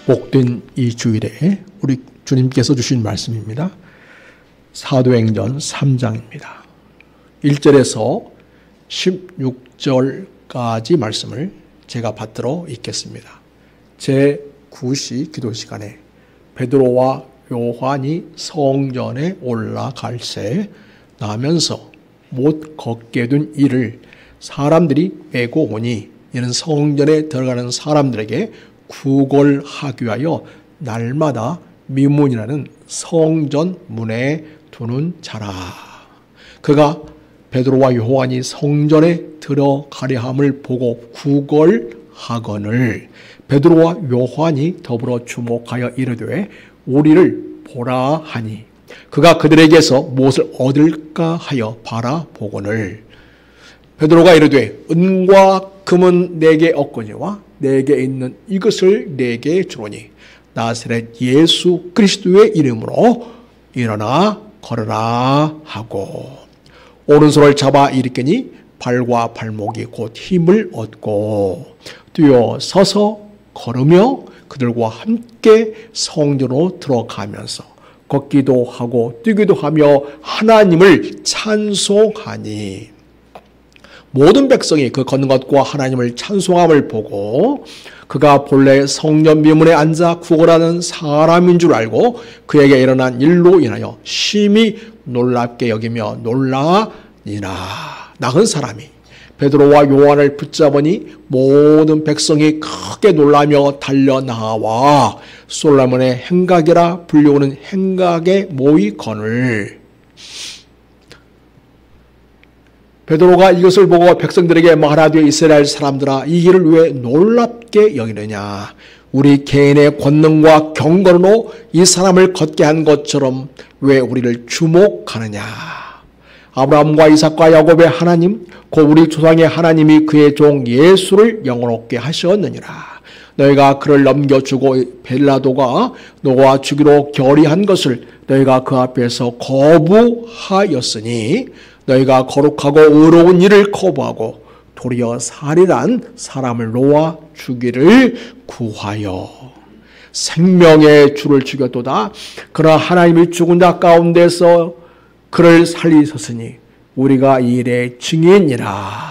복된 이 주일에 우리 주님께서 주신 말씀입니다. 사도행전 3장입니다. 1절에서 16절까지 말씀을 제가 받들어 읽겠습니다. 제9시 기도 시간에 베드로와 요한이 성전에 올라갈새 나면서 못 걷게 된 이를 사람들이 메고 오니 이는 성전에 들어가는 사람들에게 구걸하기 위하여 날마다 미문이라는 성전 문에 두는 자라. 그가 베드로와 요한이 성전에 들어가려 함을 보고 구걸하거늘 베드로와 요한이 더불어 주목하여 이르되 우리를 보라 하니 그가 그들에게서 무엇을 얻을까 하여 바라보거늘 베드로가 이르되 은과 금은 내게 없거니와 내게 있는 이것을 내게 주노니 나사렛 예수 그리스도의 이름으로 일어나 걸으라 하고 오른손을 잡아 일으키니 발과 발목이 곧 힘을 얻고 뛰어 서서 걸으며 그들과 함께 성전으로 들어가면서 걷기도 하고 뛰기도 하며 하나님을 찬송하니 모든 백성이 그 걷는 것과 하나님을 찬송함을 보고 그가 본래 성전 미문에 앉아 구걸하는 사람인 줄 알고 그에게 일어난 일로 인하여 심히 놀랍게 여기며 놀라니라. 나은 사람이 베드로와 요한을 붙잡으니 모든 백성이 크게 놀라며 달려나와 솔로몬의 행각이라 불리우는 행각에 모이거늘 베드로가 이것을 보고 백성들에게 말하되 이스라엘 사람들아 이 일을 왜 놀랍게 여기느냐 우리 개인의 권능과 경건으로 이 사람을 걷게 한 것처럼 왜 우리를 주목하느냐 아브라함과 이삭과 야곱의 하나님 곧 우리 조상의 하나님이 그의 종 예수를 영원롭게 하셨느니라. 너희가 그를 넘겨주고 벨라도가 너와 주기로 결의한 것을 너희가 그 앞에서 거부하였으니 너희가 거룩하고 의로운 일을 거부하고 도리어 살인한 사람을 놓아 주기를 구하여 생명의 주를 죽였도다. 그러나 하나님이 죽은 자 가운데서 그를 살리셨으니 우리가 이 일의 증인이라.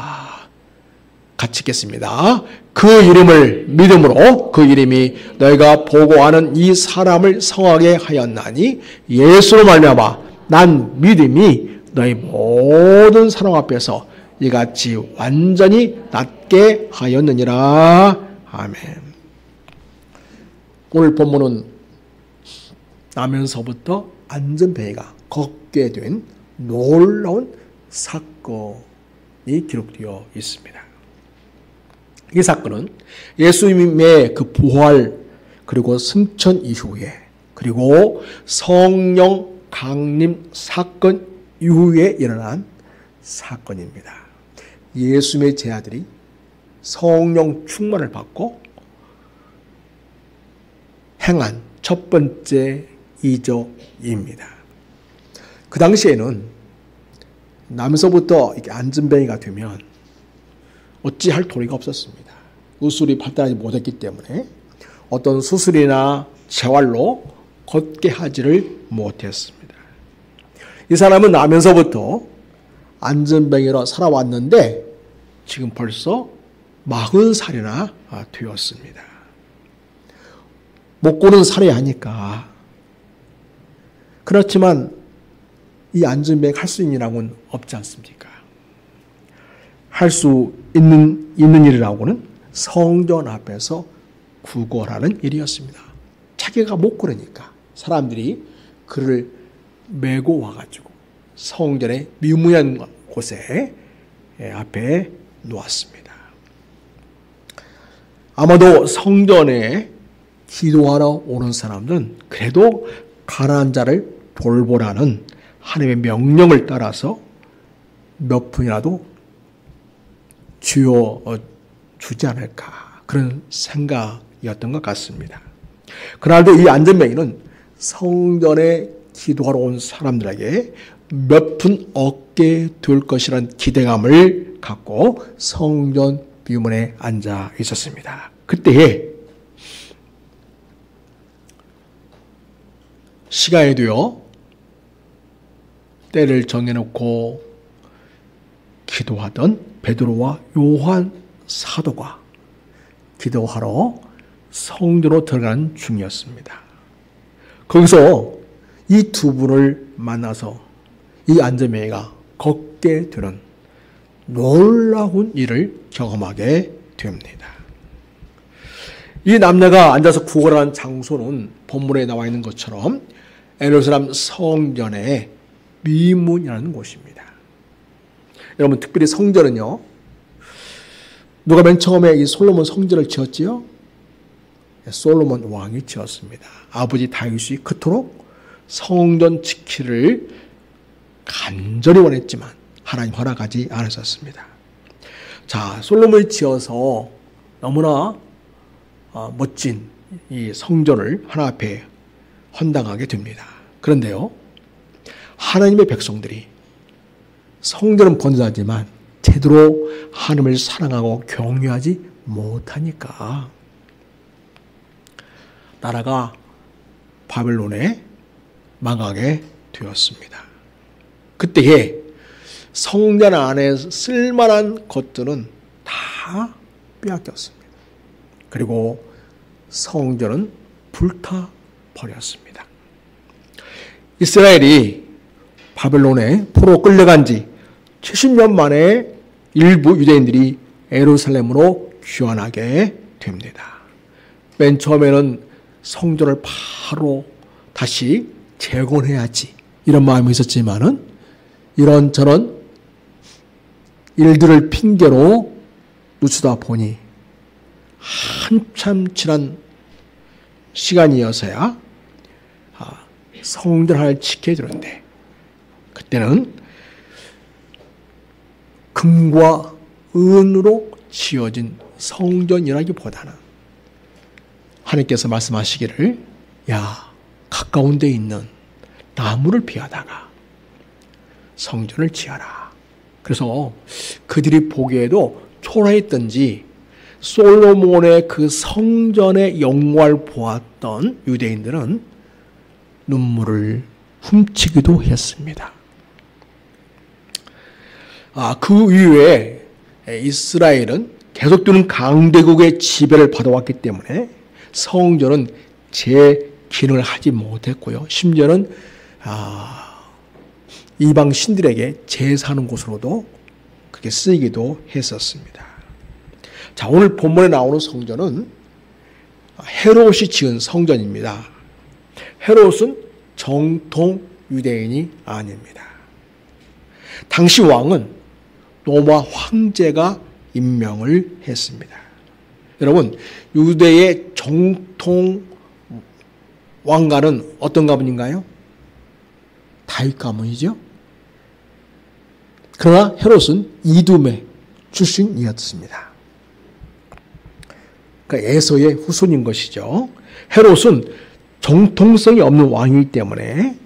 같이 읽겠습니다. 그 이름을 믿음으로 그 이름이 너희가 보고하는 이 사람을 성하게 하였나니 예수로 말미암아 난 믿음이 너희 모든 사람 앞에서 이같이 완전히 낫게 하였느니라. 아멘. 오늘 본문은 나면서부터 안전뱅이가 걷게 된 놀라운 사건이 기록되어 있습니다. 이 사건은 예수님의 그 부활 그리고 승천 이후에 그리고 성령 강림 사건 이후에 일어난 사건입니다. 예수님의 제자들이 성령 충만을 받고 행한 첫 번째 이적입니다. 그 당시에는 남에서부터 이렇게 안전뱅이가 되면 어찌할 도리가 없었습니다. 의술이 발달하지 못했기 때문에 어떤 수술이나 재활로 걷게 하지를 못했습니다. 이 사람은 나면서부터 안전뱅이로 살아왔는데 지금 벌써 40살이나 되었습니다. 목골은 살아야 하니까 그렇지만 이 안전뱅이 할 수 있는 일하고는 없지 않습니까? 할 수 있는 일이라고는 성전 앞에서 구걸하는 일이었습니다. 자기가 못 걸으니까 사람들이 그를 메고 와가지고 성전의 미문한 곳에 앞에 놓았습니다. 아마도 성전에 기도하러 오는 사람들은 그래도 가난한 자를 돌보라는 하나님의 명령을 따라서 몇 푼이라도 주지 않을까 그런 생각이었던 것 같습니다. 그날도 이 안전뱅이는 성전에 기도하러 온 사람들에게 몇 푼 얻게 될 것이라는 기대감을 갖고 성전 비문에 앉아 있었습니다. 그때에 시간이 되어 때를 정해놓고 기도하던 베드로와 요한 사도가 기도하러 성전으로 들어가는 중이었습니다. 거기서 이 두 분을 만나서 이 안전뱅이가 걷게 되는 놀라운 일을 경험하게 됩니다. 이 남녀가 앉아서 구걸하는 장소는 본문에 나와 있는 것처럼 예루살렘 성전의 미문이라는 곳입니다. 여러분, 특별히 성전은요, 누가 맨 처음에 이 솔로몬 성전을 지었지요? 솔로몬 왕이 지었습니다. 아버지 다윗이 그토록 성전 지키를 간절히 원했지만 하나님 허락하지 않으셨습니다. 자, 솔로몬이 지어서 너무나 멋진 이 성전을 하나님 앞에 헌당하게 됩니다. 그런데요, 하나님의 백성들이 성전은 건설하지만 제대로 하나님을 사랑하고 경외하지 못하니까 나라가 바벨론에 망하게 되었습니다. 그때에 성전 안에 쓸만한 것들은 다 빼앗겼습니다. 그리고 성전은 불타버렸습니다. 이스라엘이 바벨론에 포로 끌려간 지 70년 만에 일부 유대인들이 예루살렘으로 귀환하게 됩니다. 맨 처음에는 성전을 바로 다시 재건해야지 이런 마음이 있었지만은 이런저런 일들을 핑계로 늦추다 보니 한참 지난 시간이어서야 성전 하나를 지켜야 되는데 그때는 금과 은으로 지어진 성전이라기보다는 하나님께서 말씀하시기를 야, 가까운 데 있는 나무를 베어다가 성전을 지어라. 그래서 그들이 보기에도 초라했던지 솔로몬의 그 성전의 영광을 보았던 유대인들은 눈물을 훔치기도 했습니다. 그 이후에 이스라엘은 계속되는 강대국의 지배를 받아왔기 때문에 성전은 재기능을 하지 못했고요. 심지어는 이방 신들에게 제사하는 곳으로도 그게 쓰이기도 했었습니다. 자, 오늘 본문에 나오는 성전은 헤롯이 지은 성전입니다. 헤롯은 정통 유대인이 아닙니다. 당시 왕은 로마 황제가 임명을 했습니다. 여러분, 유대의 정통 왕가는 어떤 가문인가요? 다윗 가문이죠. 그러나 헤롯은 이둠의 출신이었습니다. 그러니까 에서의 후손인 것이죠. 헤롯은 정통성이 없는 왕이기 때문에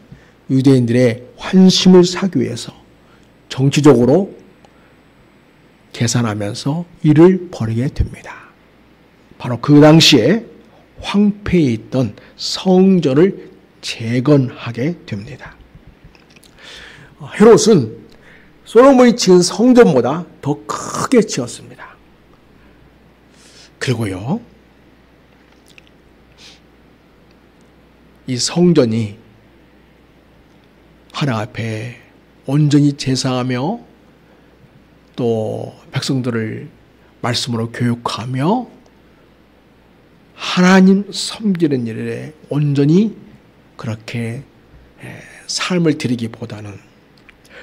유대인들의 환심을 사기 위해서 정치적으로 계산하면서 일을 벌이게 됩니다. 바로 그 당시에 황폐해 있던 성전을 재건하게 됩니다. 헤롯은 솔로몬이 지은 성전보다 더 크게 지었습니다. 그리고요, 이 성전이 하나님 앞에 온전히 제사하며 또 백성들을 말씀으로 교육하며 하나님 섬기는 일에 온전히 그렇게 삶을 드리기보다는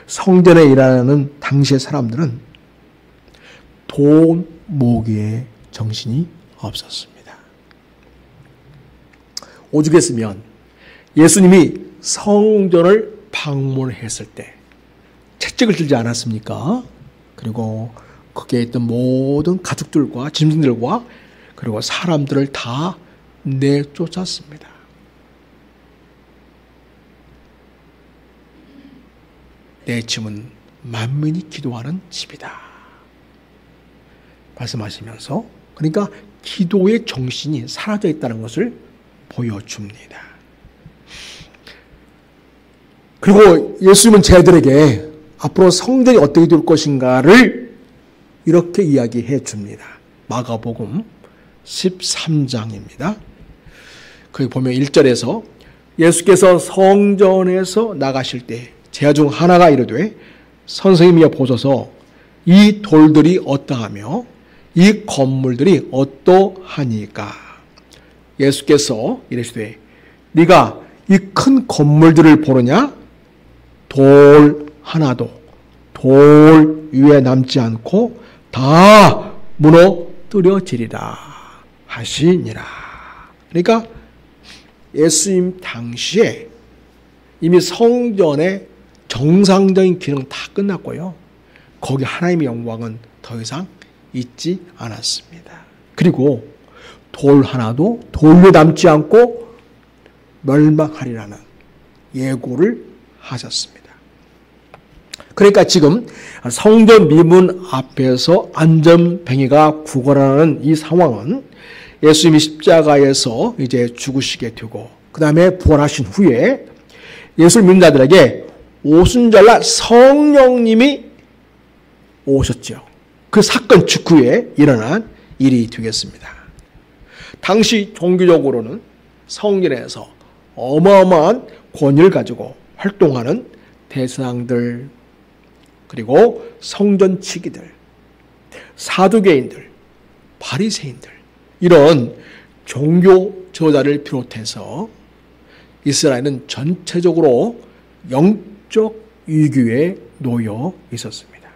성전에 일하는 당시의 사람들은 돈 모으기에 정신이 없었습니다. 오죽했으면 예수님이 성전을 방문했을 때 채찍을 들지 않았습니까? 그리고 거기에 있던 모든 가축들과 짐승들과 그리고 사람들을 다 내쫓았습니다. 내 집은 만민이 기도하는 집이다 말씀하시면서, 그러니까 기도의 정신이 사라져 있다는 것을 보여줍니다. 그리고 예수님은 제자들에게 앞으로 성전이 어떻게 될 것인가를 이렇게 이야기해 줍니다. 마가복음 13장입니다. 거기 보면 1절에서 예수께서 성전에서 나가실 때 제자 중 하나가 이르되 선생님이여 보소서 이 돌들이 어떠하며 이 건물들이 어떠하니까. 예수께서 이르시되 네가 이 큰 건물들을 보느냐? 돌 하나도 돌 위에 남지 않고 다 무너뜨려지리라 하시니라. 그러니까 예수님 당시에 이미 성전의 정상적인 기능 다 끝났고요. 거기 하나님의 영광은 더 이상 있지 않았습니다. 그리고 돌 하나도 돌 위에 남지 않고 멸망하리라는 예고를 하셨습니다. 그러니까 지금 성전 미문 앞에서 안전뱅이가 구걸하는 이 상황은 예수님이 십자가에서 이제 죽으시게 되고 그 다음에 부활하신 후에 예수를 믿는 자들에게 오순절날 성령님이 오셨죠. 그 사건 직후에 일어난 일이 되겠습니다. 당시 종교적으로는 성전에서 어마어마한 권위를 가지고 활동하는 대상들, 그리고 성전치기들, 사두개인들, 바리새인들, 이런 종교 지도자를 비롯해서 이스라엘은 전체적으로 영적 위기에 놓여 있었습니다.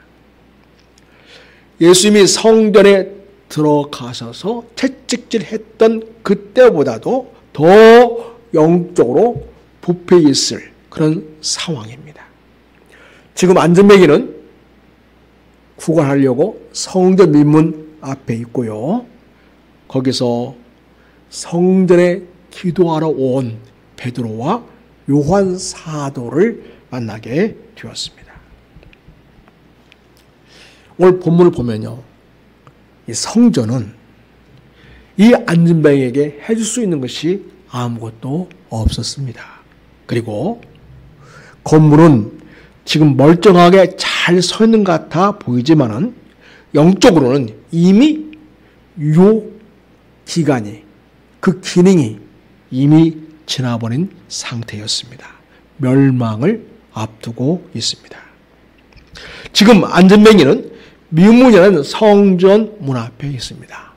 예수님이 성전에 들어가셔서 채찍질했던 그때보다도 더 영적으로 부패 있을 그런 상황입니다. 지금 안전뱅이는 구걸하려고 성전 민문 앞에 있고요. 거기서 성전에 기도하러 온 베드로와 요한 사도를 만나게 되었습니다. 오늘 본문을 보면요, 이 성전은 이 안전뱅이에게 해줄 수 있는 것이 아무것도 없었습니다. 그리고 건물은 지금 멀쩡하게 잘 서 있는 것 같아 보이지만은 영적으로는 이미 유효 기간이, 그 기능이 이미 지나버린 상태였습니다. 멸망을 앞두고 있습니다. 지금 안전뱅이는 미문이라는 성전 문 앞에 있습니다.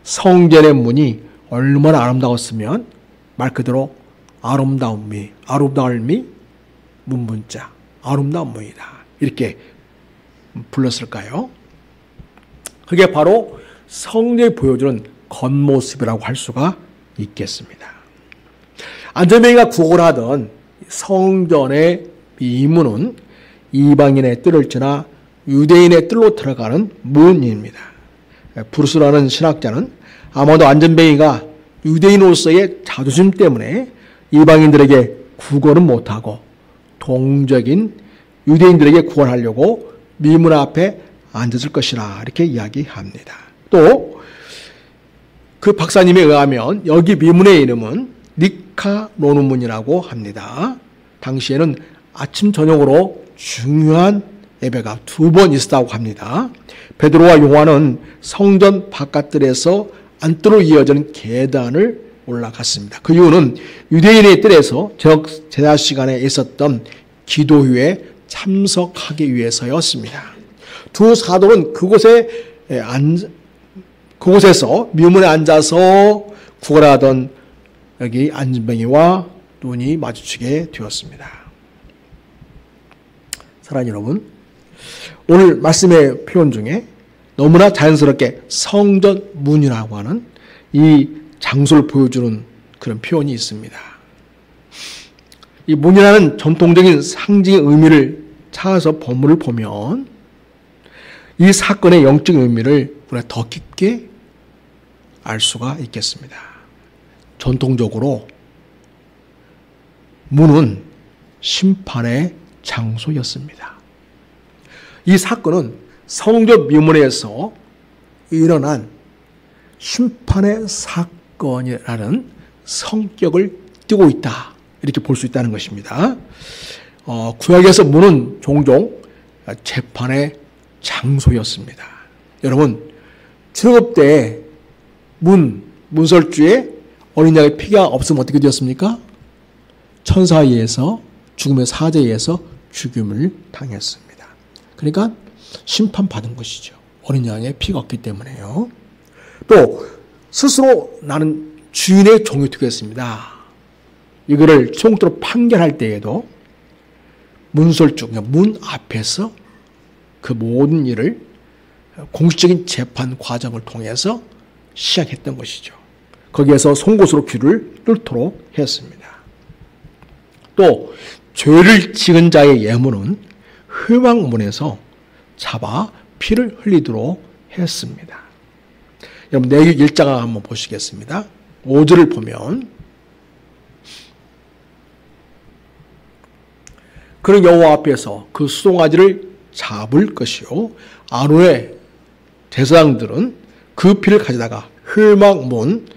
성전의 문이 얼마나 아름다웠으면 말 그대로 아름다움이 문문자, 아름다운 문이다, 이렇게 불렀을까요? 그게 바로 성전이 보여주는 겉모습이라고 할 수가 있겠습니다. 안전뱅이가 구걸하던 성전의 미문은 이방인의 뜰을 지나 유대인의 뜰로 들어가는 문입니다. 브루스라는 신학자는 아마도 안전뱅이가 유대인으로서의 자존심 때문에 이방인들에게 구걸은 못하고 동적인 유대인들에게 구걸하려고 미문 앞에 앉았을 것이라 이렇게 이야기합니다. 또 그 박사님에 의하면 여기 미문의 이름은 니카노누문이라고 합니다. 당시에는 아침 저녁으로 중요한 예배가 2번 있었다고 합니다. 베드로와 요한은 성전 바깥들에서 안뜰로 이어지는 계단을 올라갔습니다. 그 이유는 유대인의 뜰에서 저녁 제사 시간에 있었던 기도회에 참석하기 위해서였습니다. 두 사도는 그곳에서 미문에 앉아서 구걸하던 여기 안전뱅이와 눈이 마주치게 되었습니다. 사랑하는 여러분, 오늘 말씀의 표현 중에 너무나 자연스럽게 성전 문이라고 하는 이 장소를 보여주는 그런 표현이 있습니다. 이 문이라는 전통적인 상징의 의미를 찾아서 본문을 보면 이 사건의 영적인 의미를 우리가 더 깊게 알 수가 있겠습니다. 전통적으로 문은 심판의 장소였습니다. 이 사건은 성전 미문에서 일어난 심판의 사건이라는 성격을 띠고 있다, 이렇게 볼 수 있다는 것입니다. 구약에서 문은 종종 재판의 장소였습니다. 여러분, 출애굽 때 문설주에 어린 양의 피가 없으면 어떻게 되었습니까? 천사에 의해서, 죽음의 사자에 의해서 죽임을 당했습니다. 그러니까 심판받은 것이죠. 어린 양의 피가 없기 때문에요. 또 스스로 나는 주인의 종이 되겠습니다. 이거를 총독으로 판결할 때에도 문설주, 문 앞에서 그 모든 일을 공식적인 재판 과정을 통해서 시작했던 것이죠. 거기에서 송곳으로 귀를 뚫도록 했습니다. 또 죄를 지은 자의 예물은 회막문에서 잡아 피를 흘리도록 했습니다. 여러분, 레위기 1장 한번 보시겠습니다. 5절을 보면, 그는 여호와 앞에서 그 수송아지를 잡을 것이요, 아론의 제사장들은 그 피를 가져다가 회막문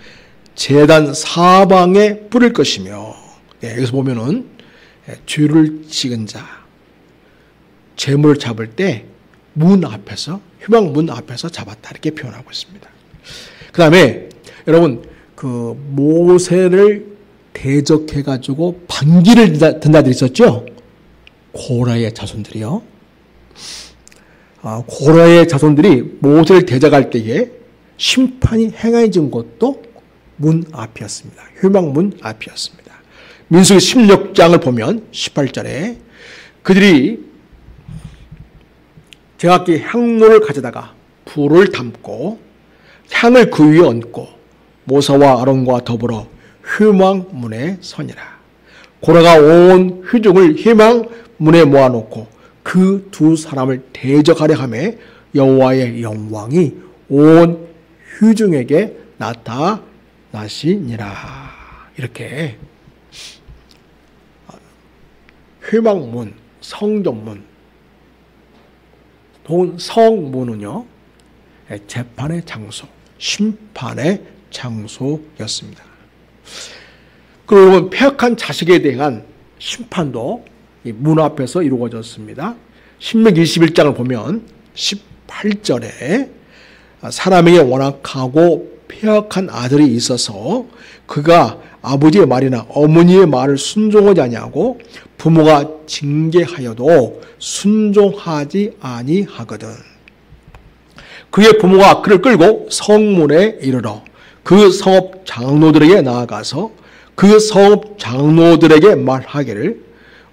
제단 사방에 뿌릴 것이며, 여기서 보면은 죄를 지은 자, 재물을 잡을 때 문 앞에서, 회막문 앞에서 잡았다, 이렇게 표현하고 있습니다. 그 다음에 여러분, 그 모세를 대적해가지고 반기를 든 자들이 있었죠? 고라의 자손들이요. 고라의 자손들이 모세를 대적할 때에 심판이 행해진 곳도 문 앞이었습니다. 회막문 앞이었습니다. 민수기 16장을 보면 18절에 그들이 제각기 향로를 가져다가 불을 담고 향을 그 위에 얹고 모세와 아론과 더불어 회막문에 서니라. 고라가 온 회중을 회막문에 모아놓고 그 두 사람을 대적하려 하매 여호와의 영광이 온 회중에게 나타나시니라. 이렇게 회막문, 성전문, 성문은요, 재판의 장소, 심판의 장소였습니다. 그리고 폐역한 자식에 대한 심판도 이 문 앞에서 이루어졌습니다. 신명기 21장을 보면 18절에 사람에게 완악하고 폐역한 아들이 있어서 그가 아버지의 말이나 어머니의 말을 순종하지 아니하고 부모가 징계하여도 순종하지 아니하거든. 그의 부모가 그를 끌고 성문에 이르러 그 성읍 장로들에게 나아가서 그 성읍 장로들에게 말하기를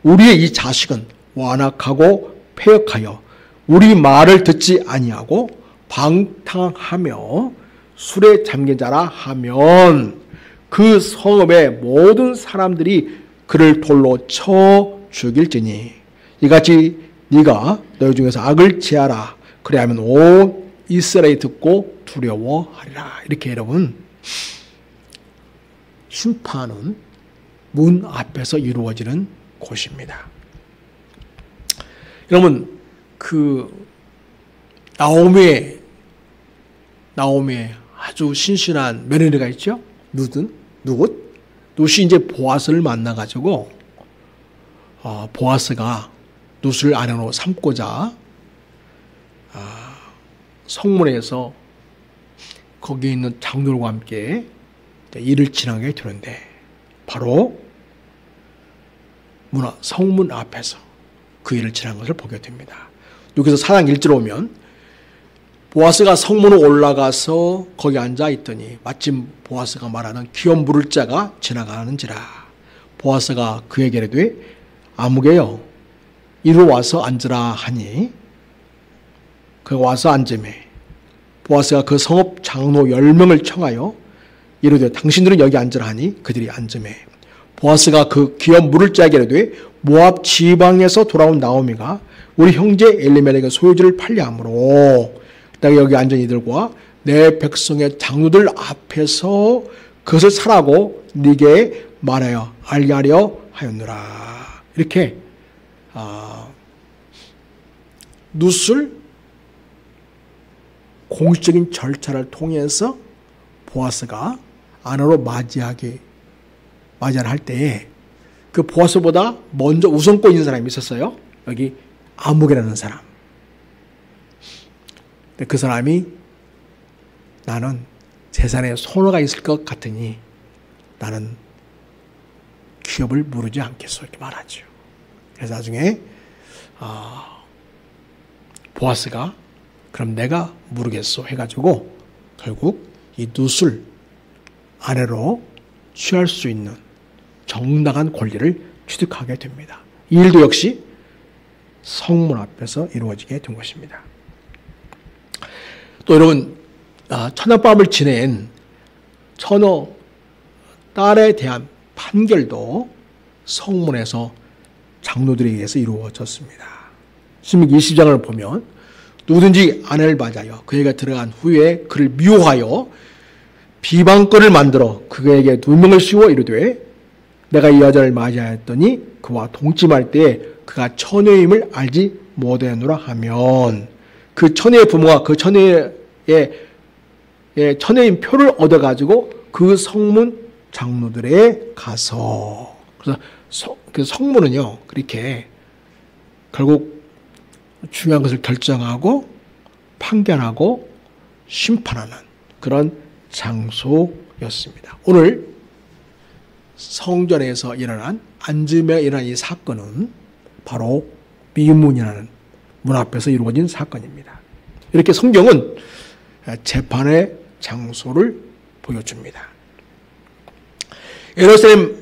우리의 이 자식은 완악하고 폐역하여 우리 말을 듣지 아니하고 방탕하며 술에 잠긴 자라 하면 그 성읍의 모든 사람들이 그를 돌로 쳐 죽일지니 이같이 네가 너희 중에서 악을 제하라. 그래야면 온 이스라엘이 듣고 두려워하리라. 이렇게 여러분, 심판은 문 앞에서 이루어지는 곳입니다. 여러분, 그 나오미의 아주 신실한 며느리가 있죠? 룻이 이제 보아스를 만나가지고 보아스가 룻을 아내로 삼고자 성문에서 거기 있는 장로들과 함께 일을 진행하게 되는데 바로 성문 앞에서 그 일을 진행한 것을 보게 됩니다. 여기서 4장 1절에 오면 보아스가 성문에 올라가서 거기 앉아 있더니 마침 보아스가 말하는 기업 물을 자가 지나가는지라. 보아스가 그에게 이르되 아무개여 이리 와서 앉으라 하니 그가 와서 앉으매 보아스가 그 성읍 장로 10명을 청하여 이르되 당신들은 여기 앉으라 하니 그들이 앉으매 보아스가 그 기업 물을 자에게 이르되 모압 지방에서 돌아온 나오미가 우리 형제 엘리멜렉의 소유지를 팔려 함으로 내가 여기 앉은 이들과 내 백성의 장로들 앞에서 그것을 사라고 네게 말하여 알게 하려 하였노라. 이렇게 룻을 공식적인 절차를 통해서 보아스가 아내로 맞이할 때에 그 보아스보다 먼저 우선권 있는 사람이 있었어요. 여기 아무개라는 사람. 근데 그 사람이 나는 재산에 손해가 있을 것 같으니 나는 기업을 무르지 않겠소 이렇게 말하죠. 그래서 나중에 보아스가 그럼 내가 무르겠소 해가지고 결국 이 룻을 아내로 취할 수 있는 정당한 권리를 취득하게 됩니다. 이 일도 역시 성문 앞에서 이루어지게 된 것입니다. 또 여러분 처녀밤을 지낸 처녀 딸에 대한 판결도 성문에서 장로들에 의해서 이루어졌습니다. 신명기 20장을 보면 누구든지 아내를 맞아요. 그에게 들어간 후에 그를 미워하여 비방건을 만들어 그에게 누명을 씌워 이르되 내가 이 여자를 맞이하였더니 그와 동침할 때에 그가 처녀임을 알지 못하노라 하면 그 처녀의 부모가 그 처녀의 처녀인 표를 얻어가지고 그 성문 장로들에 가서 그래서 그 성문은요 그렇게 결국 중요한 것을 결정하고 판결하고 심판하는 그런 장소였습니다. 오늘 성전에서 일어난 안즈매에 일어난 이 사건은 바로 미문이라는 문 앞에서 이루어진 사건입니다. 이렇게 성경은 재판의 장소를 보여줍니다. 예루살렘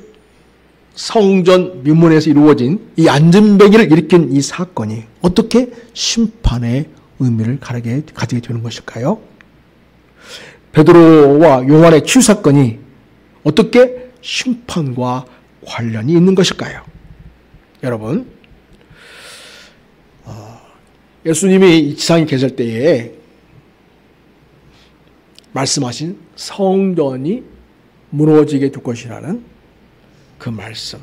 성전 미문에서 이루어진 이 안전뱅이를 일으킨 이 사건이 어떻게 심판의 의미를 가지게 되는 것일까요? 베드로와 요한의 치유 사건이 어떻게 심판과 관련이 있는 것일까요? 여러분, 예수님이 이 지상에 계실 때에 말씀하신 성전이 무너지게 될 것이라는 그 말씀,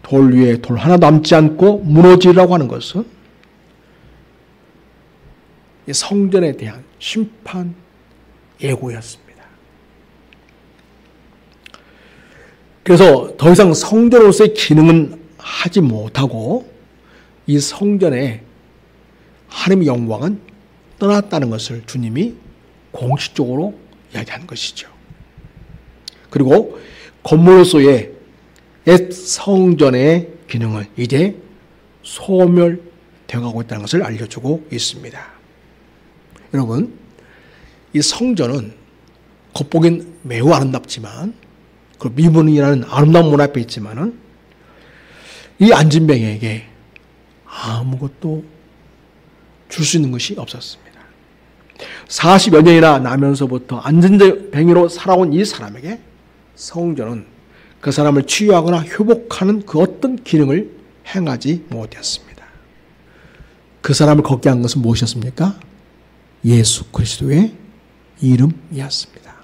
돌 위에 돌 하나 남지 않고 무너지라고 하는 것은 성전에 대한 심판 예고였습니다. 그래서 더 이상 성전으로서의 기능은 하지 못하고 이 성전에 하나님의 영광은 떠났다는 것을 주님이 공식적으로 이야기한 것이죠. 그리고 건물로서의 옛 성전의 기능은 이제 소멸되어 가고 있다는 것을 알려주고 있습니다. 여러분, 이 성전은 겉보기엔 매우 아름답지만 그 미문이라는 아름다운 문 앞에 있지만은 이 안진뱅이에게 아무것도 줄 수 있는 것이 없었습니다. 40여 년이나 나면서부터 안진뱅이로 살아온 이 사람에게 성전은 그 사람을 치유하거나 회복하는 그 어떤 기능을 행하지 못했습니다. 그 사람을 걷게 한 것은 무엇이었습니까? 예수 그리스도의 이름이었습니다.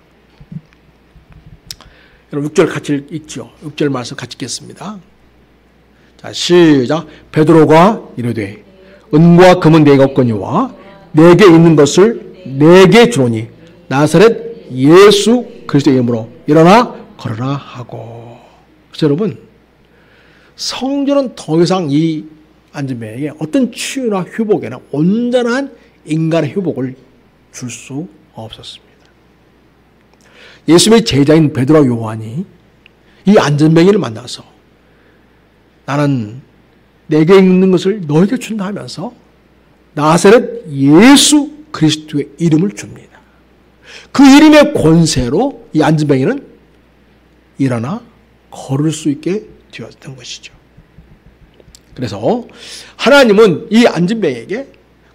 여러분 6절 같이 읽죠. 6절 말씀 같이 읽겠습니다. 자, 시작. 베드로가 이르되 은과 금은 내게 없거니와 내게 있는 것을 내게 주노니 나사렛 예수 그리스도의 이름으로 일어나 걸어라 하고. 그래서 여러분, 성전은 더 이상 이 안진뱅이에게 어떤 치유나 회복이나 온전한 인간의 회복을 줄 수 없었습니다. 예수님의 제자인 베드로와 요한이 이 안진뱅이를 만나서 나는 내게 있는 것을 너에게 준다 하면서 나사렛 예수 그리스도의 이름을 줍니다. 그 이름의 권세로 이 안진뱅이는 일어나 걸을 수 있게 되었던 것이죠. 그래서 하나님은 이 안진뱅이에게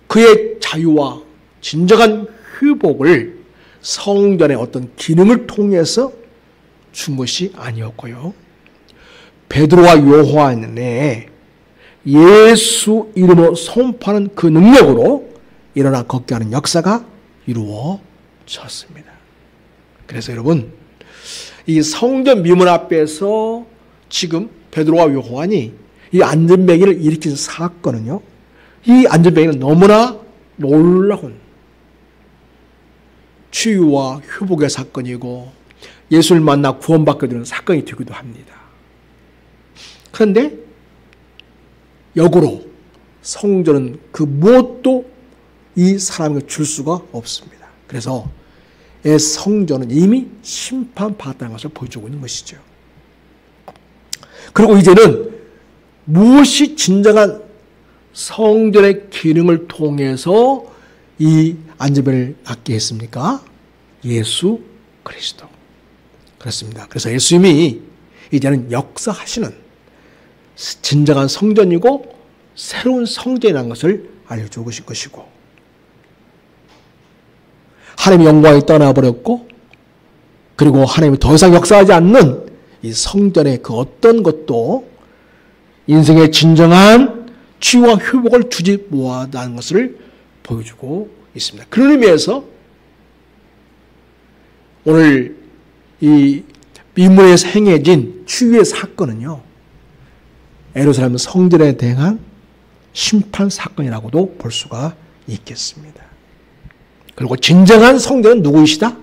그의 자유와 진정한 회복을 성전의 어떤 기능을 통해서 준 것이 아니었고요. 베드로와 요한의 예수 이름으로 선포하는 그 능력으로 일어나 걷게 하는 역사가 이루어졌습니다. 그래서 여러분, 이 성전 미문 앞에서 지금 베드로와 요한이 이 안진뱅이를 일으킨 사건은요, 이 안진뱅이는 너무나 놀라운 치유와 회복의 사건이고 예수를 만나 구원받게 되는 사건이 되기도 합니다. 그런데 역으로 성전은 그 무엇도 이 사람에게 줄 수가 없습니다. 그래서 이 성전은 이미 심판받았다는 것을 보여주고 있는 것이죠. 그리고 이제는 무엇이 진정한 성전의 기능을 통해서 이 안전벨을 낫게 했습니까? 예수 그리스도. 그렇습니다. 그래서 예수님이 이제는 역사하시는 진정한 성전이고 새로운 성전이라는 것을 알려주고 계신 것이고, 하나님의 영광이 떠나버렸고, 그리고 하나님이 더 이상 역사하지 않는 이 성전의 그 어떤 것도 인생의 진정한 치유와 회복을 주지 못한다는 것을 보여주고 있습니다. 그런 의미에서 오늘 이 미문에서 행해진 치유의 사건은요, 예루살렘 성전에 대한 심판 사건이라고도 볼 수가 있겠습니다. 그리고 진정한 성전은 누구이시다?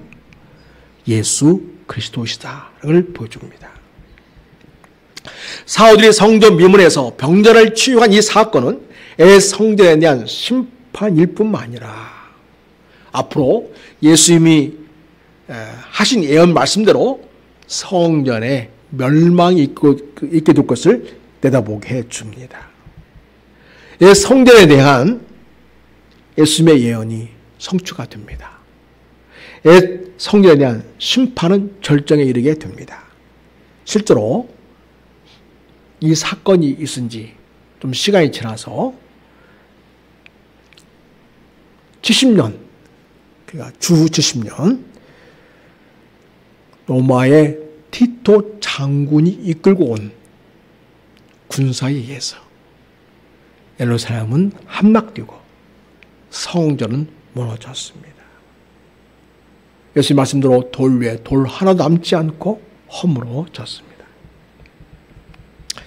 예수 그리스도이시다를 보여줍니다. 사도들이 성전 미문에서 병자를 치유한 이 사건은 성전에 대한 심판일 뿐만 아니라 앞으로 예수님이 하신 예언 말씀대로 성전에 멸망이 있게 될 것을 내다보게 해줍니다. 성전에 대한 예수님의 예언이 성취가 됩니다. 성전에 대한 심판은 절정에 이르게 됩니다. 실제로 이 사건이 있은 지 좀 시간이 지나서 70년, 그러니까 주 70년, 로마의 티토 장군이 이끌고 온 군사에 의해서 예루살렘은 함락되고 성전은 무너졌습니다. 예수님 말씀대로 돌 위에 돌 하나도 남지 않고 허물어졌습니다.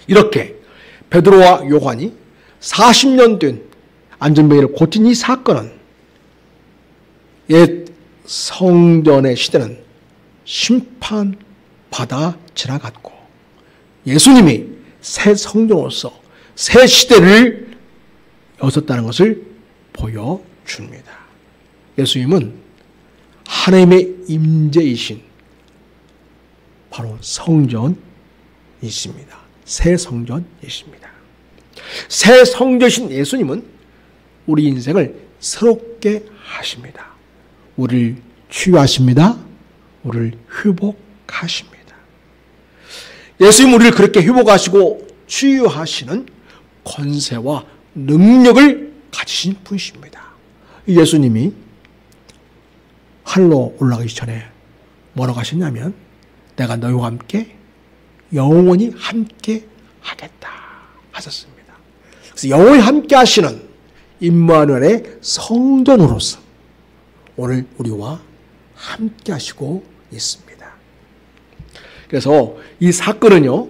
이렇게 베드로와 요한이 40년 된 안전병이를 고친 이 사건은 옛 성전의 시대는 심판받아 지나갔고 예수님이 새 성전으로서 새 시대를 여셨다는 것을 보여줍니다. 예수님은 하나님의 임재이신 바로 성전이십니다. 새 성전이십니다. 새 성전이신 예수님은 우리 인생을 새롭게 하십니다. 우리를 치유하십니다. 우리를 회복하십니다. 예수님 우리를 그렇게 회복하시고 치유하시는 권세와 능력을 가지신 분이십니다. 예수님이 하늘로 올라가기 전에 뭐라고 하셨냐면 내가 너희와 함께 영원히 함께 하겠다 하셨습니다. 그래서 영원히 함께 하시는 임마누엘의 성전으로서 오늘 우리와 함께 하시고 있습니다. 그래서 이 사건은요,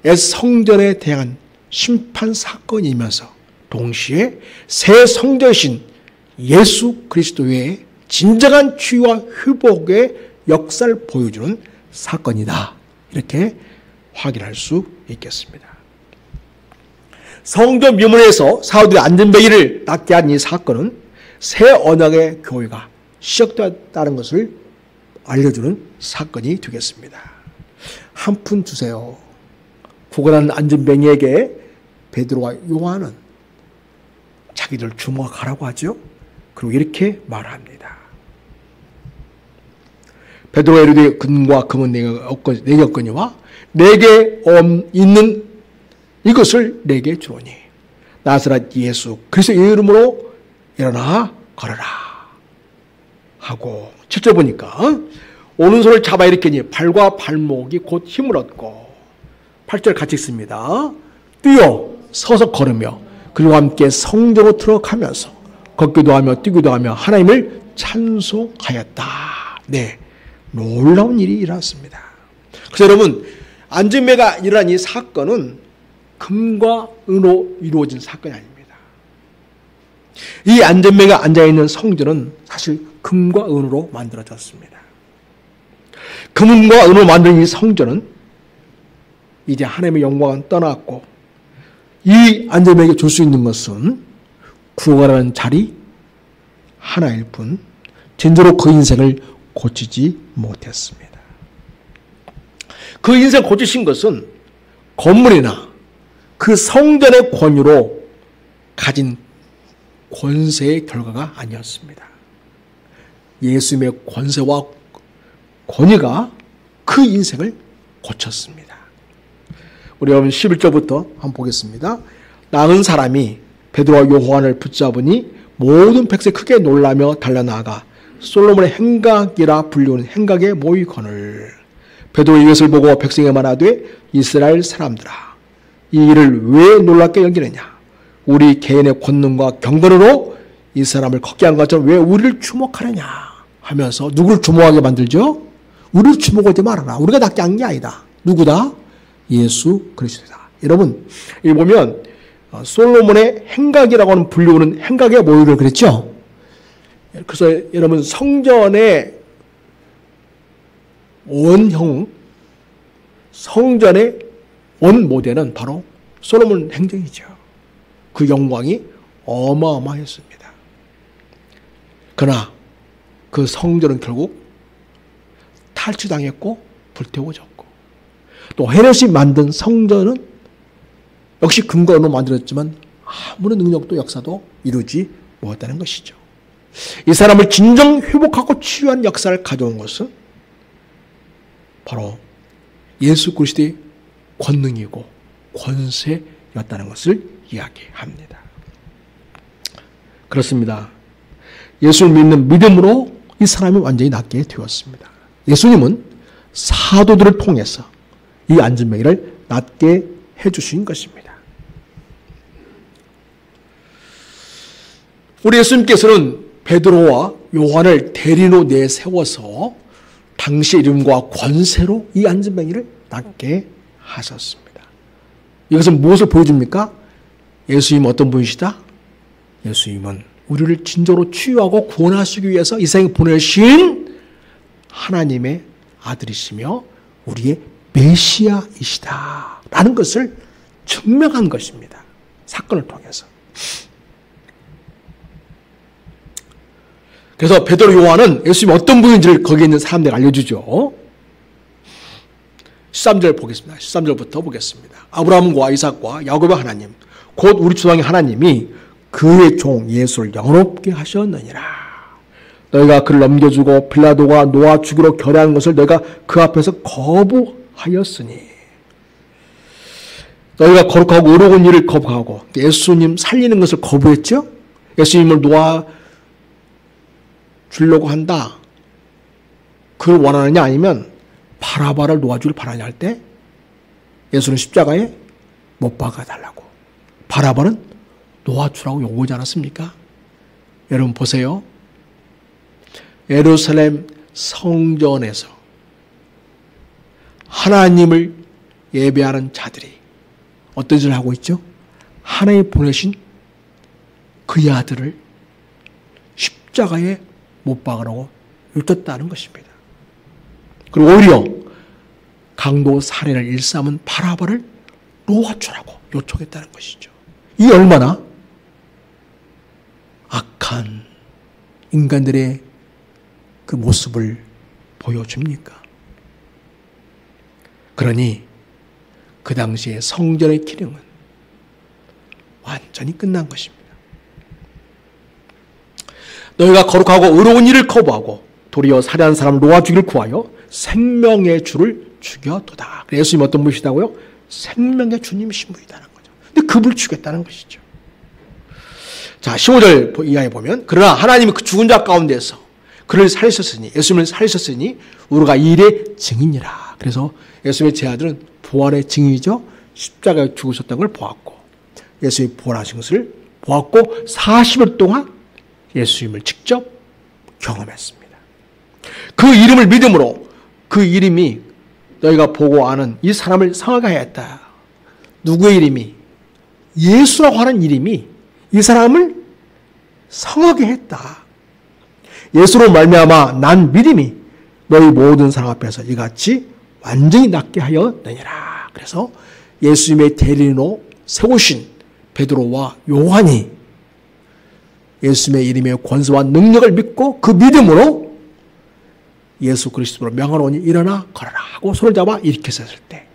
옛 성전에 대한 심판 사건이면서 동시에 새 성전이신 예수 그리스도의 진정한 치유와 회복의 역사를 보여주는 사건이다. 이렇게 확인할 수 있겠습니다. 성전 미문에서 사도들이 안전뱅이를 낫게 한 이 사건은 새 언약의 교회가 시작되었다는 것을 알려주는 사건이 되겠습니다. 한 푼 주세요. 구걸하는 안전뱅이에게 베드로와 요한은 자기들 주목하라고 하죠. 그리고 이렇게 말합니다. 베드로가 이르되 금과 금은 내게 없거니와 내게 있는 이것을 내게 주오니 나사렛 예수 그리스도의 이름으로 일어나 걸어라 하고 7절 보니까 오른손을 잡아 일으키니 발과 발목이 곧 힘을 얻고 8절 같이 읽습니다. 뛰어 서서 걸으며 그리고 함께 성전으로 들어가면서 걷기도 하며 뛰기도 하며 하나님을 찬송하였다. 네, 놀라운 일이 일어났습니다. 그래서 여러분 안전매가 일어난 이 사건은 금과 은으로 이루어진 사건이 아닙니다. 이 안전매가 앉아있는 성전은 사실 금과 은으로 만들어졌습니다. 금과 은으로 만든 이 성전은 이제 하나님의 영광은 떠났고 이 안전뱅이에게 줄 수 있는 것은 구원하는 자리 하나일 뿐 진짜로 그 인생을 고치지 못했습니다. 그 인생 고치신 것은 건물이나 그 성전의 권유로 가진 권세의 결과가 아니었습니다. 예수님의 권세와 권위가 그 인생을 고쳤습니다. 우리 여러분 11절부터 한번 보겠습니다. 나은 사람이 베드로와 요한을 붙잡으니 모든 백성이 크게 놀라며 달려나가 솔로몬의 행각이라 불리우는 행각에 모이거늘 베드로의 이것을 보고 백성에게 말하되 이스라엘 사람들아 이 일을 왜 놀랍게 여기느냐 우리 개인의 권능과 경건으로 이 사람을 걷게 한 것처럼 왜 우리를 주목하느냐 하면서 누구를 주목하게 만들죠? 우리를 주목하지 말아라. 우리가 낫게 한 게 아니다. 누구다? 예수 그리스도다. 여러분 여기 보면 솔로몬의 행각이라고 하는 불리우는 행각에 모이를 그랬죠? 그래서 여러분 성전의 원형 성전의 원 모델은 바로 솔로몬 행정이죠. 그 영광이 어마어마했습니다. 그러나 그 성전은 결국 탈취당했고 불태워졌고 또 헤롯이 만든 성전은 역시 금관으로 만들었지만 아무런 능력도 역사도 이루지 못했다는 것이죠. 이 사람을 진정 회복하고 치유한 역사를 가져온 것은 바로 예수 그리스도의 권능이고 권세였다는 것을 이야기합니다. 그렇습니다. 예수를 믿는 믿음으로 이 사람이 완전히 낫게 되었습니다. 예수님은 사도들을 통해서 이 안전뱅이를 낫게 해주신 것입니다. 우리 예수님께서는 베드로와 요한을 대리로 내세워서 당시의 이름과 권세로 이 안전뱅이를 낫게 하셨습니다. 이것은 무엇을 보여줍니까? 예수님은 어떤 분이시다? 예수님은 우리를 진정으로 치유하고 구원하시기 위해서 이 세상에 보내신 하나님의 아들이시며 우리의 메시아이시다 라는 것을 증명한 것입니다. 사건을 통해서. 그래서 베드로 요한은 예수님이 어떤 분인지를 거기에 있는 사람들에게 알려주죠. 13절 보겠습니다. 13절부터 보겠습니다. 아브라함과 이삭과 야곱의 하나님 곧 우리 조상의 하나님이 그의 종 예수를 영원롭게 하셨느니라. 너희가 그를 넘겨주고 빌라도가 놓아 주기로 결의한 것을 너희가 그 앞에서 거부하였으니 너희가 거룩하고 의로운 일을 거부하고 예수님 살리는 것을 거부했죠. 예수님을 놓아 주려고 한다. 그걸 원하느냐 아니면 바라바를 놓아주길 바라냐 할 때 예수는 십자가에 못 박아달라고 바라바는 놓아주라고 요구하지 않았습니까? 여러분 보세요. 예루살렘 성전에서 하나님을 예배하는 자들이 어떤 짓을 하고 있죠? 하나님 보내신 그의 아들을 십자가에 못 박으라고 옅었다는 것입니다. 그리고 오히려 강도 살인을 일삼은 바라바를 놓아주라고 요청했다는 것이죠. 이 얼마나 악한 인간들의 그 모습을 보여줍니까? 그러니 그 당시에 성전의 기능은 완전히 끝난 것입니다. 너희가 거룩하고 의로운 일을 거부하고 도리어 살해한 사람을 놓아주기를 구하여 생명의 주를 죽여도다. 예수님 어떤 분이시다고요? 생명의 주님이신 분이다는 거죠. 근데 그분을 죽였다는 것이죠. 자, 15절 이하에 보면 그러나 하나님이 그 죽은 자 가운데서 그를 살리셨으니 예수님을 살리셨으니 우리가 이 일의 증인이라. 그래서 예수님의 제 아들은 부활의 증인이죠. 십자가에 죽으셨다는 걸 보았고 예수님이 부활하신 것을 보았고 40일 동안 예수님을 직접 경험했습니다. 그 이름을 믿음으로 그 이름이 너희가 보고 아는 이 사람을 성하게 하였다. 누구의 이름이? 예수라고 하는 이름이 이 사람을 성하게 했다. 예수로 말미암아 난 믿음이 너희 모든 사람 앞에서 이같이 완전히 낫게 하였느니라. 그래서 예수님의 대리인으로 세우신 베드로와 요한이 예수님의 이름의 권세와 능력을 믿고 그 믿음으로 예수 그리스도로 명하노니 일어나 걸어라 하고 손을 잡아 일으켰을 때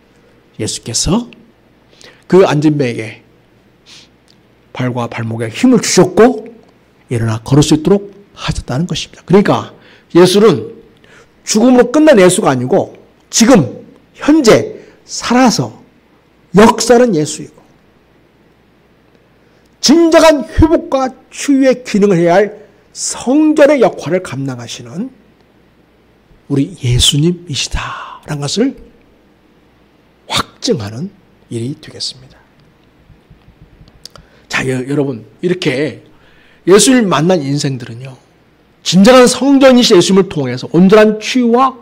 예수께서 그 앉은 배에게 발과 발목에 힘을 주셨고 일어나 걸을 수 있도록 하셨다는 것입니다. 그러니까 예수는 죽음으로 끝난 예수가 아니고 지금 현재 살아서 역사는 예수이고 진정한 회복과 치유의 기능을 해야 할 성전의 역할을 감당하시는 우리 예수님이시다라는 것을 확증하는 일이 되겠습니다. 자, 여러분 이렇게 예수를 만난 인생들은요. 진정한 성전이신 예수님을 통해서 온전한 치유와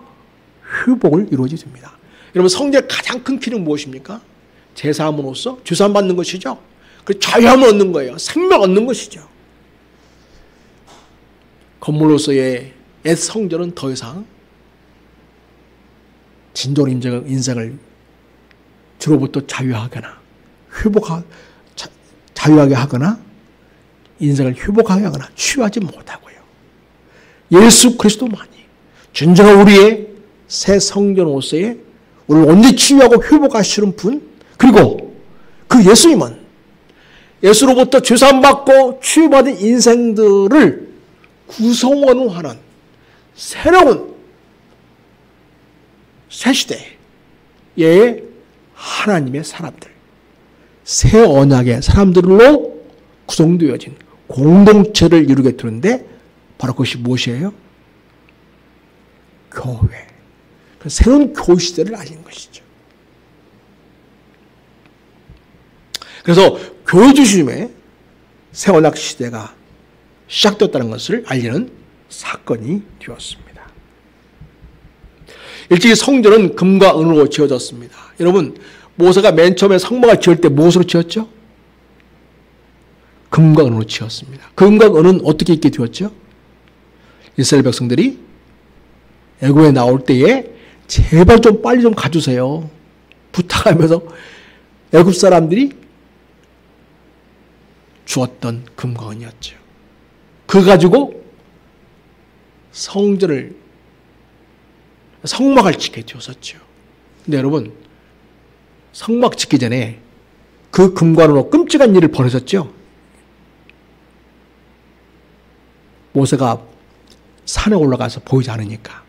회복을 이루어지게 됩니다. 여러분 성전의 가장 큰 기능은 무엇입니까? 제사함으로써 죄사함 받는 것이죠. 그 자유함을 얻는 거예요. 생명 얻는 것이죠. 건물로서의 옛 성전은 더 이상 진정 인생을 죄로부터 자유하거나 자유하게 하거나 인생을 회복하게 하거나 치유하지 못하고요. 예수 그리스도만이 진정한 우리의 새 성전으로서의 우리를 온전히 치유하고 회복하시는 분, 그리고 그 예수님은 예수로부터 죄사함 받고 치유받은 인생들을 구성원하는 새로운 새 시대의 하나님의 사람들, 새 언약의 사람들로 구성되어진 공동체를 이루게 되는데 바로 그것이 무엇이에요? 교회. 새로운 교회 시대를 알리는 것이죠. 그래서 교회 중심의 새 언약 시대가 시작되었다는 것을 알리는 사건이 되었습니다. 일찍이 성전은 금과 은으로 지어졌습니다. 여러분, 모세가 맨 처음에 성막을 지을 때 무엇으로 지었죠? 금과 은으로 지었습니다. 금과 은은 어떻게 있게 되었죠? 이스라엘 백성들이 애굽에 나올 때에 제발 좀 빨리 좀 가주세요. 부탁하면서 애굽 사람들이 주었던 금과 은이었죠. 그거 가지고 성막을 짓게 되었었죠. 근데 여러분, 성막 짓기 전에 그 금과 은으로 끔찍한 일을 벌여졌죠. 모세가 산에 올라가서 보이지 않으니까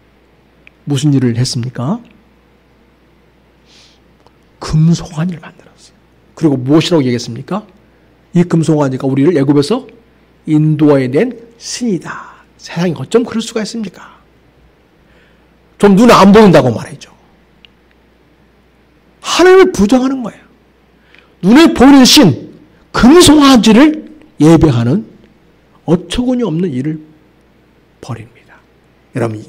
무슨 일을 했습니까? 금송아지를 만들었어요. 그리고 무엇이라고 얘기했습니까? 이 금송아지가 우리를 애굽에서 인도해낸 신이다. 세상이 어쩜 그럴 수가 있습니까? 좀 눈에 안 보인다고 말이죠. 하나님을 부정하는 거예요. 눈에 보이는 신, 금송아지를 예배하는 어처구니 없는 일을 벌입니다. 여러분,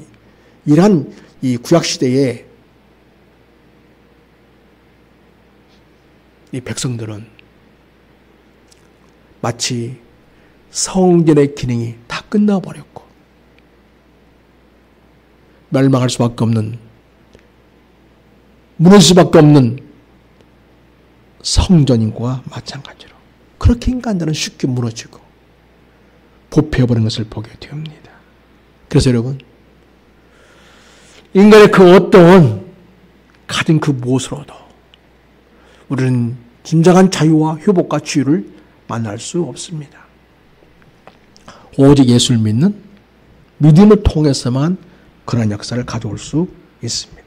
이러한 이 구약시대에 이 백성들은 마치 성전의 기능이 다 끝나버렸고 멸망할 수밖에 없는, 무너질 수밖에 없는 성전인과 마찬가지로 그렇게 인간들은 쉽게 무너지고 부패해버린 것을 보게 됩니다. 그래서 여러분, 인간의 그 어떤 가진 그 무엇으로도 우리는 진정한 자유와 회복과 치유를 만날 수 없습니다. 오직 예수를 믿는 믿음을 통해서만 그런 역사를 가져올 수 있습니다.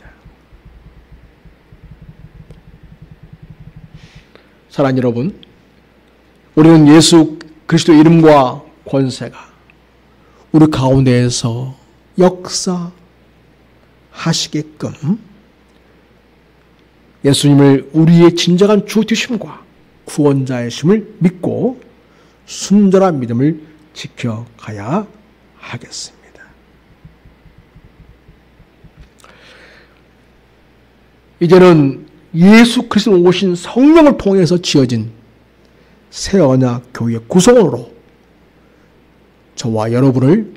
사랑하는 여러분, 우리는 예수 그리스도의 이름과 권세가 우리 가운데에서 역사하시게끔 예수님을 우리의 진정한 주 되심과 구원자의 심을 믿고 순전한 믿음을 지켜가야 하겠습니다. 이제는 예수 그리스도 오신 성령을 통해서 지어진 새 언약 교회의 구성원으로 저와 여러분을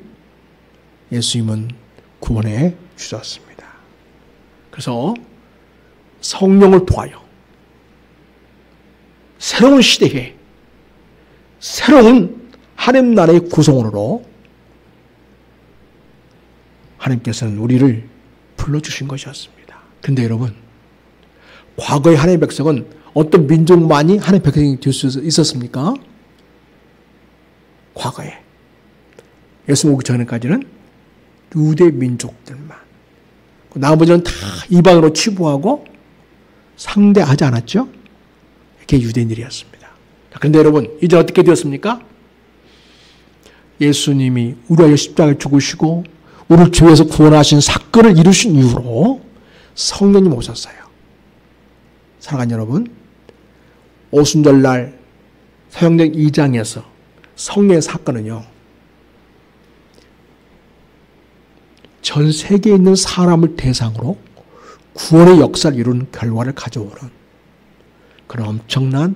예수님은 구원해 주셨습니다. 그래서 성령을 통하여 새로운 시대에 새로운 하나님 나라의 구성원으로 하나님께서는 우리를 불러주신 것이었습니다. 그런데 여러분, 과거의 하나님의 백성은 어떤 민족만이 하나님의 백성이 될 수 있었습니까? 과거에. 예수 오기 전까지는 유대 민족들만. 나머지는 다 이방으로 치부하고 상대하지 않았죠? 이게 유대인들이었습니다. 그런데 여러분, 이제 어떻게 되었습니까? 예수님이 우리 위하여 십자가에 죽으시고 우리를 죄에서 구원하신 사건을 이루신 이후로 성령님 오셨어요. 사랑하는 여러분, 오순절날 사도행전 2장에서 성령의 사건은요, 전 세계에 있는 사람을 대상으로 구원의 역사를 이루는 결과를 가져오는 그런 엄청난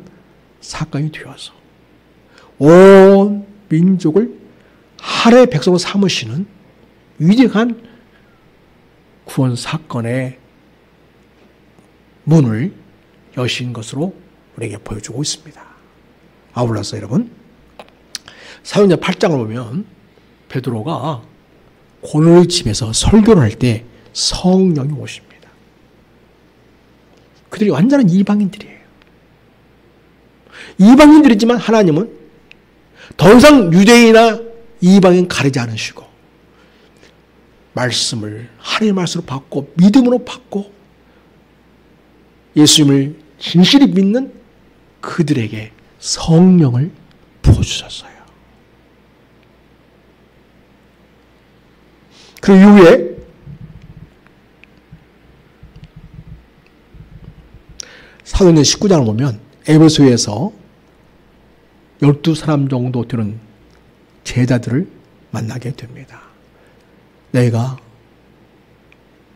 사건이 되어서 온 민족을 하나님의 백성으로 삼으시는 위대한 구원 사건의 문을 여신 것으로 우리에게 보여주고 있습니다. 아울러서 여러분, 사도행전 8장을 보면 베드로가 고넬료의 집에서 설교를 할 때 성령이 오십니다. 그들이 완전한 이방인들이에요. 이방인들이지만 하나님은 더 이상 유대인이나 이방인 가리지 않으시고 말씀을 하나님의 말씀으로 받고 믿음으로 받고 예수님을 진실히 믿는 그들에게 성령을 부어주셨어요. 그 이후에 사도행전 19장을 보면 에베소에서 12사람 정도 되는 제자들을 만나게 됩니다. 내가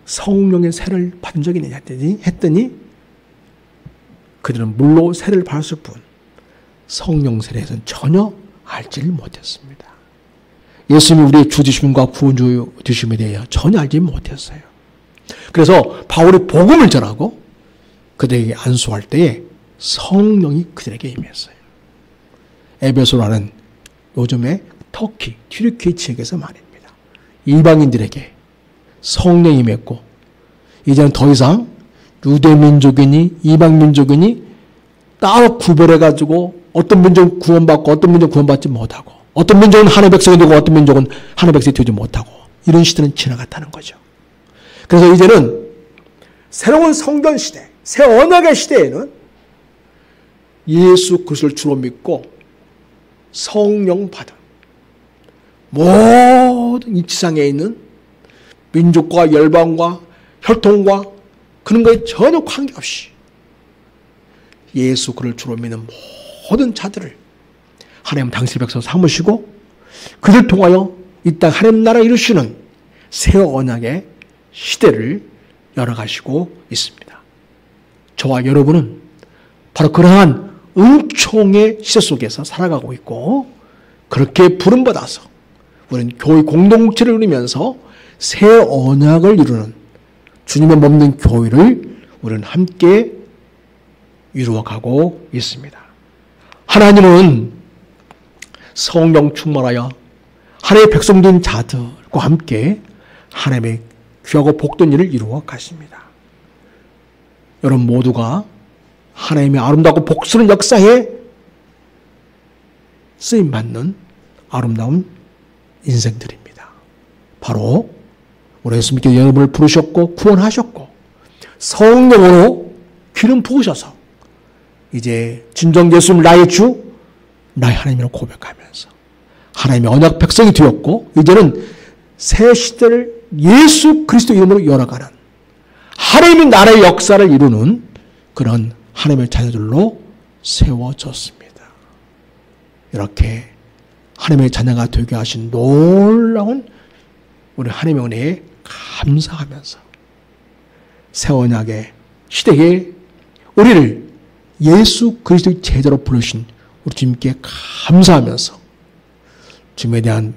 성령의 세를 받은 적이 있느냐 했더니 그들은 물로 세를 받았을 뿐 성령 세에 대해서는 전혀 알지를 못했습니다. 예수님이 우리의 주 되심과 구원주 되심에 대해 전혀 알지 못했어요. 그래서 바울이 복음을 전하고 그들에게 안수할 때에 성령이 그들에게 임했어요. 에베소라는 요즘의 터키, 튀르키예 지역에서 말입니다. 이방인들에게 성령이 임했고 이제는 더 이상 유대민족이니 이방민족이니 따로 구별해가지고 어떤 민족은 구원받고 어떤 민족은 구원받지 못하고 어떤 민족은 하나님의 백성이 되고 어떤 민족은 하나님의 백성이 되지 못하고 이런 시대는 지나갔다는 거죠. 그래서 이제는 새로운 성전 시대, 새 언약의 시대에는 예수 그리스도를 주로 믿고 성령 받은 모든 이 지상에 있는 민족과 열방과 혈통과 그런 거에 전혀 관계없이 예수 그를 주로 믿는 모든 자들을 하나님 당신의 백성 삼으시고 그들 통하여 이 땅 하나님 나라 이루시는 새 언약의 시대를 열어가시고 있습니다. 저와 여러분은 바로 그러한 은총의 시대 속에서 살아가고 있고 그렇게 부름받아서 우리는 교회 공동체를 이루면서 새 언약을 이루는 주님의 몸된 교회를 우리는 함께 이루어가고 있습니다. 하나님은 성령 충만하여 하나님의 백성된 자들과 함께 하나님의 귀하고 복된 일을 이루어 가십니다. 여러분 모두가 하나님의 아름답고 복스러운 역사에 쓰임받는 아름다운 인생들입니다. 바로 우리 예수님께 여러분을 부르셨고 구원하셨고 성령으로 기름 부으셔서 이제 진정 예수님 나의 주, 나의 하나님이라고 고백하면서 하나님의 언약 백성이 되었고 이제는 새 시대를 예수 그리스도 이름으로 열어가는 하나님의 나라의 역사를 이루는 그런 하나님의 자녀들로 세워졌습니다. 이렇게 하나님의 자녀가 되게 하신 놀라운 우리 하나님의 은혜에 감사하면서 새 언약의 시대에 우리를 예수 그리스도의 제자로 부르신 우리 주님께 감사하면서 주님에 대한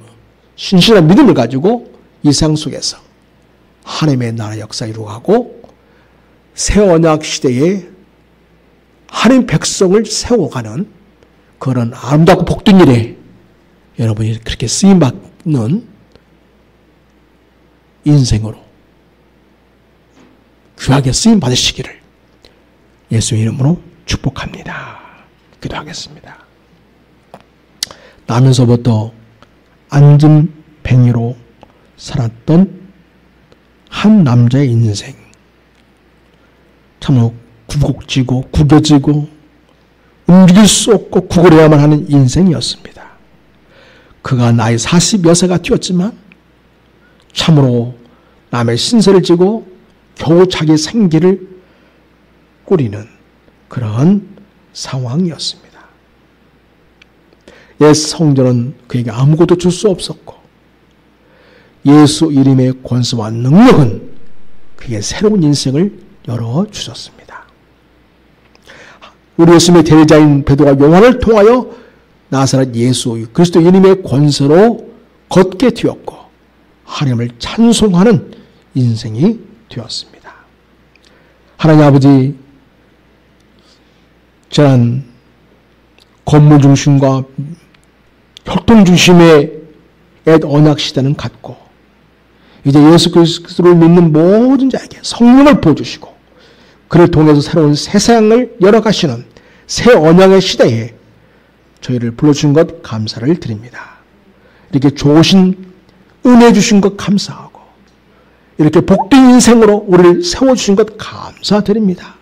신실한 믿음을 가지고 이 세상 속에서 하나님의 나라 역사 이루어가고 새 언약 시대에 하나님 백성을 세워가는 그런 아름답고 복된 일에 여러분이 그렇게 쓰임받는 인생으로 귀하게 쓰임받으시기를 예수 이름으로 축복합니다. 기도하겠습니다. 나면서부터 안진뱅이로 살았던 한 남자의 인생, 참으로 굽곡지고 구겨지고 움직일 수 없고 구걸해야만 하는 인생이었습니다. 그가 나이 40여 세가 뛰었지만 참으로 남의 신세를 지고 겨우 자기 생계를 꾸리는 그러한 상황이었습니다. 옛 성전은 그에게 아무것도 줄 수 없었고 예수 이름의 권세와 능력은 그에게 새로운 인생을 열어주셨습니다. 우리 예수님의 대제자인 베드로가 요한을 통하여 나사렛 예수 그리스도 이름의 권세로 걷게 되었고 하나님을 찬송하는 인생이 되었습니다. 하나님 아버지, 지난 건물 중심과 혈통 중심의 옛 언약 시대는 갔고 이제 예수 그리스도를 믿는 모든 자에게 성령을 부어주시고 그를 통해서 새로운 세상을 열어가시는 새 언약의 시대에 저희를 불러주신 것 감사를 드립니다. 이렇게 좋으신 은혜 주신 것 감사하고 이렇게 복된 인생으로 우리를 세워주신 것 감사드립니다.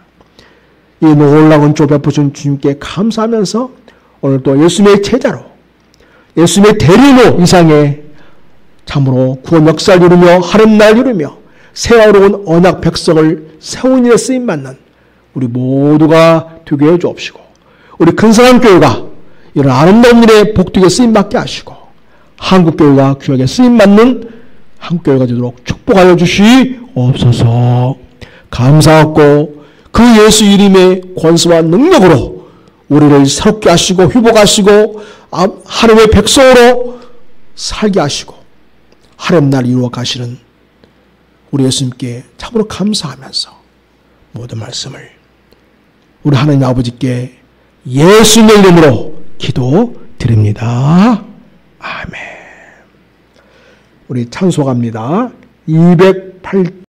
이 놀라운 조 베푸신 주님께 감사하면서 오늘도 예수님의 제자로 예수님의 대리인으로 이상에 참으로 구원 역사를 이루며 하는 날 이루며 새로운 언약 백성을 세운 일에 쓰임받는 우리 모두가 되게 해주옵시고 우리 큰사랑교회가 이런 아름다운 일에 복되게 쓰임받게 하시고 한국교회가 귀하게 쓰임받는 한국교회가 되도록 축복하여 주시옵소서. 감사하고 그 예수 이름의 권세와 능력으로 우리를 새롭게 하시고 회복하시고 하나님의 백성으로 살게 하시고 하나님 날 이루어 가시는 우리 예수님께 참으로 감사하면서 모든 말씀을 우리 하나님 아버지께 예수님의 이름으로 기도드립니다. 아멘. 우리 찬송합니다. 208